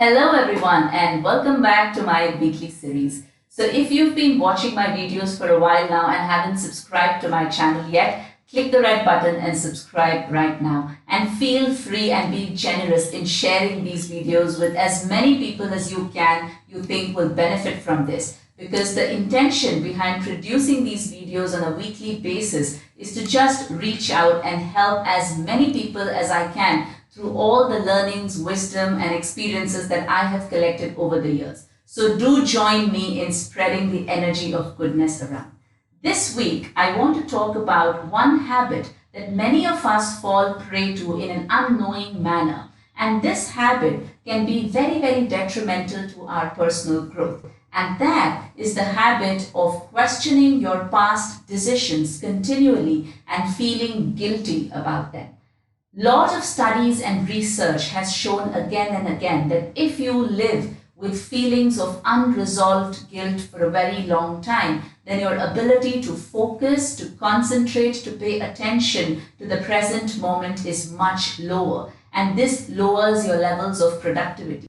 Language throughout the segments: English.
Hello everyone and welcome back to my weekly series. So if you've been watching my videos for a while now and haven't subscribed to my channel yet, click the red button and subscribe right now. And feel free and be generous in sharing these videos with as many people as you think will benefit from this. Because the intention behind producing these videos on a weekly basis is to just reach out and help as many people as I can through all the learnings, wisdom, and experiences that I have collected over the years. So do join me in spreading the energy of goodness around. This week, I want to talk about one habit that many of us fall prey to in an unknowing manner. And this habit can be very, very detrimental to our personal growth. And that is the habit of questioning your past decisions continually and feeling guilty about them. Lot of studies and research has shown again and again that if you live with feelings of unresolved guilt for a very long time, then your ability to focus, to concentrate, to pay attention to the present moment is much lower. And this lowers your levels of productivity.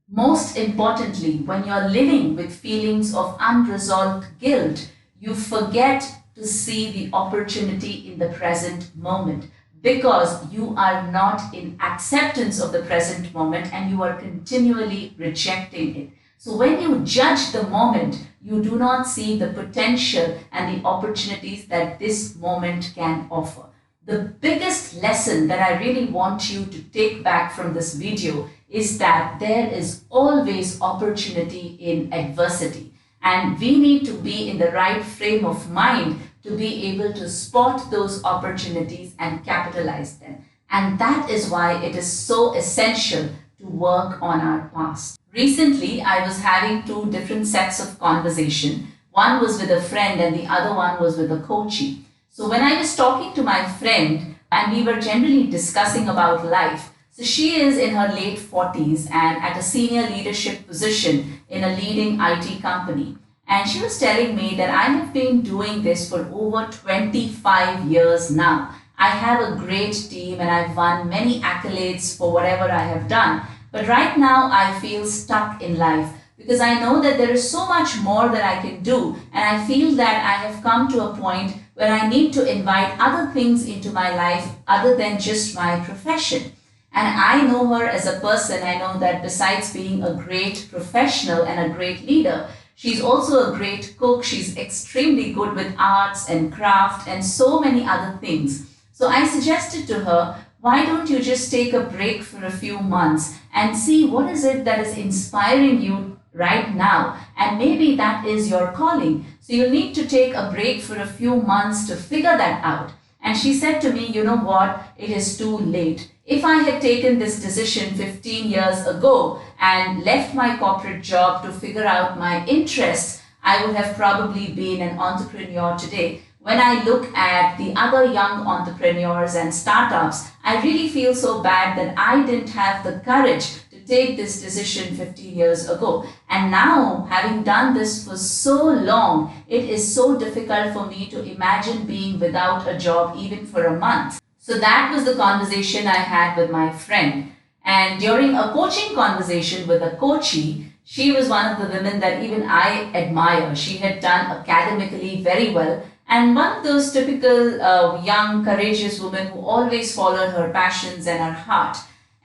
Most importantly, when you're living with feelings of unresolved guilt, you forget to see the opportunity in the present moment, because you are not in acceptance of the present moment and you are continually rejecting it. So when you judge the moment, you do not see the potential and the opportunities that this moment can offer. The biggest lesson that I really want you to take back from this video is that there is always opportunity in adversity, and we need to be in the right frame of mind to be able to spot those opportunities and capitalize them. And that is why it is so essential to work on our past. Recently, I was having two different sets of conversation. One was with a friend and the other one was with a coachee. So when I was talking to my friend and we were generally discussing about life, so she is in her late 40s and at a senior leadership position in a leading IT company. And she was telling me that I have been doing this for over 25 years now. I have a great team and I've won many accolades for whatever I have done. But right now I feel stuck in life because I know that there is so much more that I can do. And I feel that I have come to a point where I need to invite other things into my life other than just my profession. And I know her as a person. I know that besides being a great professional and a great leader, she's also a great cook. She's extremely good with arts and craft and so many other things. So I suggested to her, why don't you just take a break for a few months and see what is it that is inspiring you right now, and maybe that is your calling. So you need to take a break for a few months to figure that out. And she said to me, you know what, it is too late. If I had taken this decision 15 years ago and left my corporate job to figure out my interests, I would have probably been an entrepreneur today. When I look at the other young entrepreneurs and startups, I really feel so bad that I didn't have the courage to take this decision 15 years ago. And now, having done this for so long, it is so difficult for me to imagine being without a job even for a month. So that was the conversation I had with my friend. And during a coaching conversation with a coachee, she was one of the women that even I admire. She had done academically very well, and one of those typical young, courageous women who always followed her passions and her heart.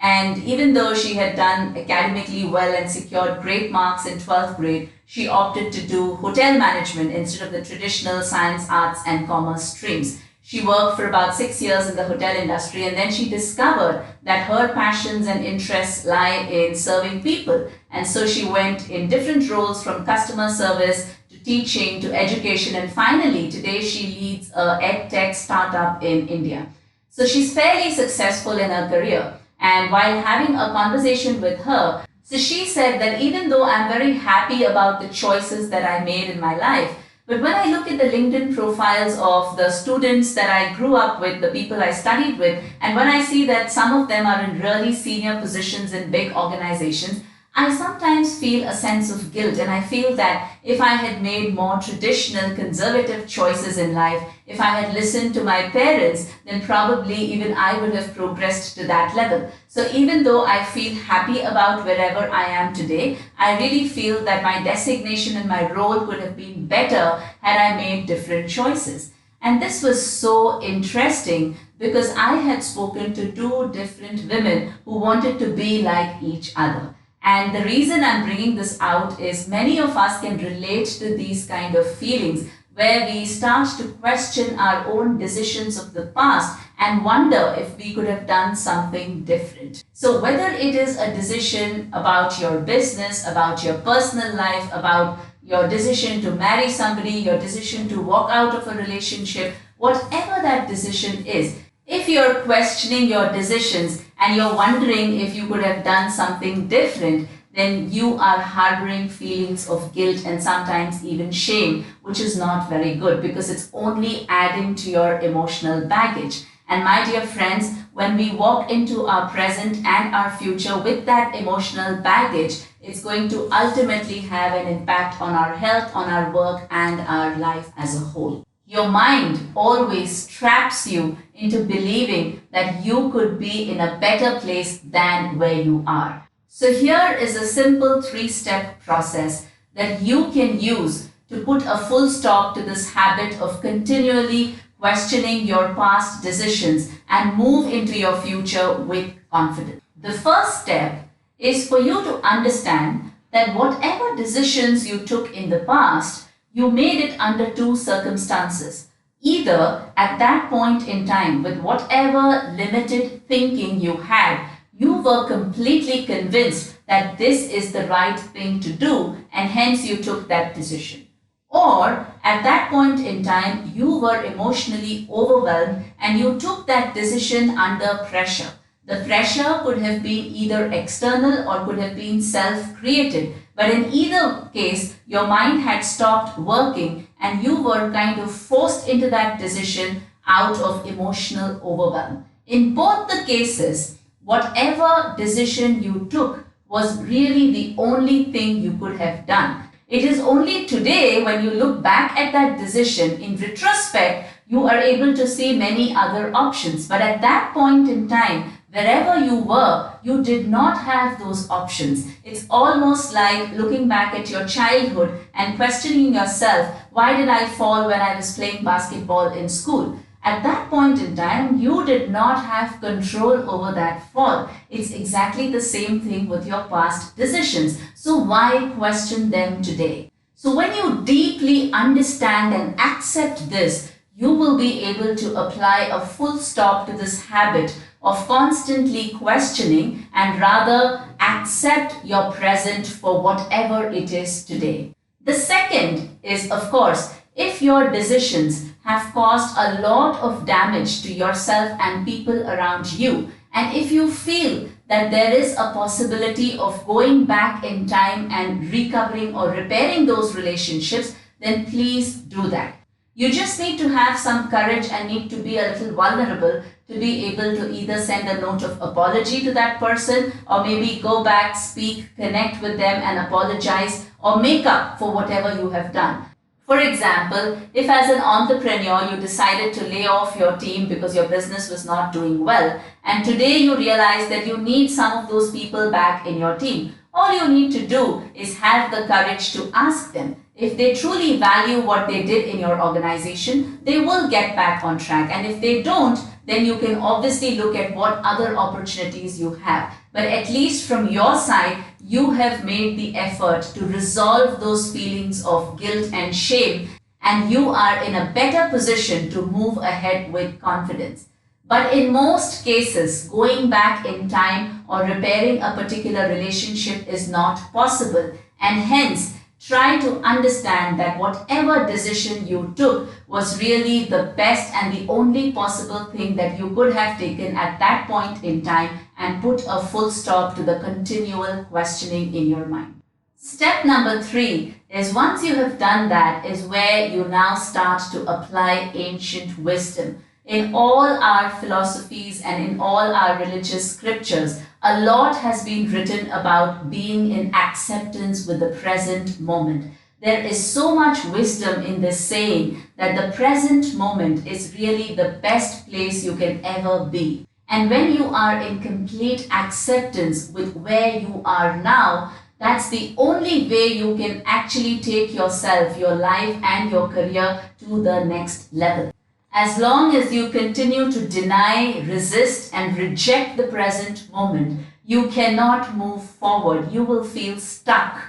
And even though she had done academically well and secured great marks in 12th grade, she opted to do hotel management instead of the traditional science, arts, and commerce streams. She worked for about 6 years in the hotel industry, and then she discovered that her passions and interests lie in serving people. And so she went in different roles, from customer service to teaching to education, and finally today she leads a ed-tech startup in India. So she's fairly successful in her career. And while having a conversation with her, so she said that even though I'm very happy about the choices that I made in my life, but when I look at the LinkedIn profiles of the students that I grew up with, the people I studied with, and when I see that some of them are in really senior positions in big organizations, I sometimes feel a sense of guilt, and I feel that if I had made more traditional, conservative choices in life, if I had listened to my parents, then probably even I would have progressed to that level. So even though I feel happy about wherever I am today, I really feel that my designation and my role could have been better had I made different choices. And this was so interesting because I had spoken to two different women who wanted to be like each other. And the reason I'm bringing this out is many of us can relate to these kind of feelings where we start to question our own decisions of the past and wonder if we could have done something different. So whether it is a decision about your business, about your personal life, about your decision to marry somebody, your decision to walk out of a relationship, whatever that decision is, if you're questioning your decisions and you're wondering if you could have done something different, then you are harboring feelings of guilt and sometimes even shame, which is not very good because it's only adding to your emotional baggage. And my dear friends, when we walk into our present and our future with that emotional baggage, it's going to ultimately have an impact on our health, on our work, and our life as a whole. Your mind always traps you into believing that you could be in a better place than where you are. So here is a simple 3-step process that you can use to put a full stop to this habit of continually questioning your past decisions and move into your future with confidence. The first step is for you to understand that whatever decisions you took in the past, you made it under two circumstances. Either at that point in time, with whatever limited thinking you had, you were completely convinced that this is the right thing to do and hence you took that decision. Or at that point in time, you were emotionally overwhelmed and you took that decision under pressure. The pressure could have been either external or could have been self-created. But in either case, your mind had stopped working and you were kind of forced into that decision out of emotional overwhelm. In both the cases, whatever decision you took was really the only thing you could have done. It is only today when you look back at that decision, in retrospect, you are able to see many other options. But at that point in time, wherever you were, you did not have those options. It's almost like looking back at your childhood and questioning yourself, why did I fall when I was playing basketball in school? At that point in time, you did not have control over that fall. It's exactly the same thing with your past decisions. So why question them today? So when you deeply understand and accept this, you will be able to apply a full stop to this habit of constantly questioning and rather accept your present for whatever it is today. The second is, of course, if your decisions have caused a lot of damage to yourself and people around you, and if you feel that there is a possibility of going back in time and recovering or repairing those relationships, then please do that. You just need to have some courage and need to be a little vulnerable to be able to either send a note of apology to that person or maybe go back, speak, connect with them and apologize or make up for whatever you have done. For example, if as an entrepreneur you decided to lay off your team because your business was not doing well and today you realize that you need some of those people back in your team, all you need to do is have the courage to ask them. If they truly value what they did in your organization, they will get back on track. And if they don't, then you can obviously look at what other opportunities you have. But at least from your side, you have made the effort to resolve those feelings of guilt and shame, and you are in a better position to move ahead with confidence. But in most cases, going back in time or repairing a particular relationship is not possible, and hence, try to understand that whatever decision you took was really the best and the only possible thing that you could have taken at that point in time and put a full stop to the continual questioning in your mind. Step number 3 is once you have done that is where you now start to apply ancient wisdom. In all our philosophies and in all our religious scriptures, a lot has been written about being in acceptance with the present moment. There is so much wisdom in this saying that the present moment is really the best place you can ever be. And when you are in complete acceptance with where you are now, that's the only way you can actually take yourself, your life, and your career to the next level. As long as you continue to deny, resist, and reject the present moment, you cannot move forward. You will feel stuck.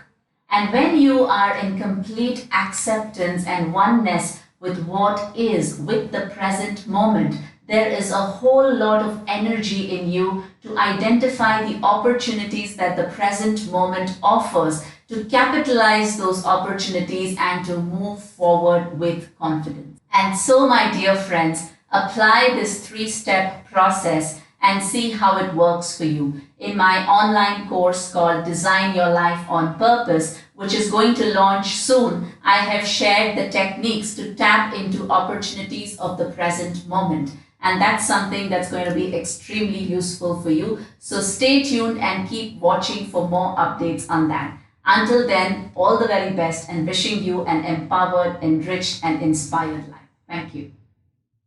And when you are in complete acceptance and oneness with what is, with the present moment, there is a whole lot of energy in you to identify the opportunities that the present moment offers, to capitalize those opportunities and to move forward with confidence. And so, my dear friends, apply this 3-step process and see how it works for you. In my online course called Design Your Life on Purpose, which is going to launch soon, I have shared the techniques to tap into opportunities of the present moment. And that's something that's going to be extremely useful for you. So stay tuned and keep watching for more updates on that. Until then, all the very best and wishing you an empowered, enriched, and inspired life. Thank you.